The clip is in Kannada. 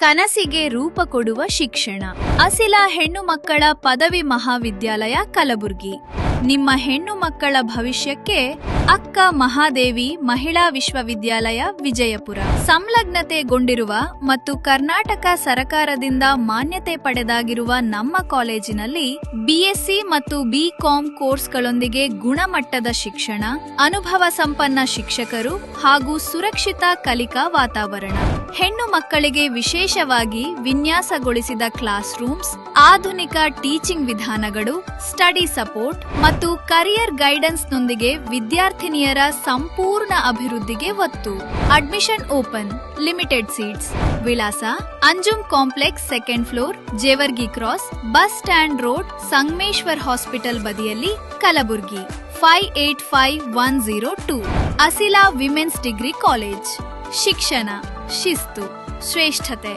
ಕನಸಿಗೆ ರೂಪ ಕೊಡುವ ಶಿಕ್ಷಣ. ಅಸಿಲಾ ಹೆಣ್ಣು ಮಕ್ಕಳ ಪದವಿ ಮಹಾವಿದ್ಯಾಲಯ ಕಲಬುರಗಿ. ನಿಮ್ಮ ಹೆಣ್ಣು ಮಕ್ಕಳ ಭವಿಷ್ಯಕ್ಕೆ ಅಕ್ಕ ಮಹಾದೇವಿ ಮಹಿಳಾ ವಿಶ್ವವಿದ್ಯಾಲಯ ವಿಜಯಪುರ. ಸಂಲಗ್ನತೆಗೊಂಡಿರುವ ಮತ್ತು ಕರ್ನಾಟಕ ಸರಕಾರದಿಂದ ಮಾನ್ಯತೆ ಪಡೆದಾಗಿರುವ ನಮ್ಮ ಕಾಲೇಜಿನಲ್ಲಿ ಬಿಎಸ್ಸಿ ಮತ್ತು ಬಿಕಾಂ ಕೋರ್ಸ್ಗಳೊಂದಿಗೆ ಗುಣಮಟ್ಟದ ಶಿಕ್ಷಣ, ಅನುಭವ ಸಂಪನ್ನ ಶಿಕ್ಷಕರು ಹಾಗೂ ಸುರಕ್ಷಿತ ಕಲಿಕಾ ವಾತಾವರಣ. ಹೆಣ್ಣು ಮಕ್ಕಳಿಗೆ ವಿಶೇಷವಾಗಿ ವಿನ್ಯಾಸಗೊಳಿಸಿದ ಕ್ಲಾಸ್ ರೂಮ್ಸ್, ಆಧುನಿಕ ಟೀಚಿಂಗ್ ವಿಧಾನಗಳು, ಸ್ಟಡಿ ಸಪೋರ್ಟ್ ಮತ್ತು ಕರಿಯರ್ ಗೈಡೆನ್ಸ್ನೊಂದಿಗೆ ವಿದ್ಯಾರ್ಥಿನಿಯರ ಸಂಪೂರ್ಣ ಅಭಿವೃದ್ಧಿಗೆ ಒತ್ತು. Admission open. Limited seats. ವಿಳಾಸ: Anjum complex, 2nd floor, Jewargi cross, bus stand road, Sangameshwar hospital ಬದಿಯಲ್ಲಿ, Kalaburagi 585102. Asila women's degree college. ಶಿಕ್ಷಣ, ಶಿಸ್ತು, ಶ್ರೇಷ್ಠತೆ.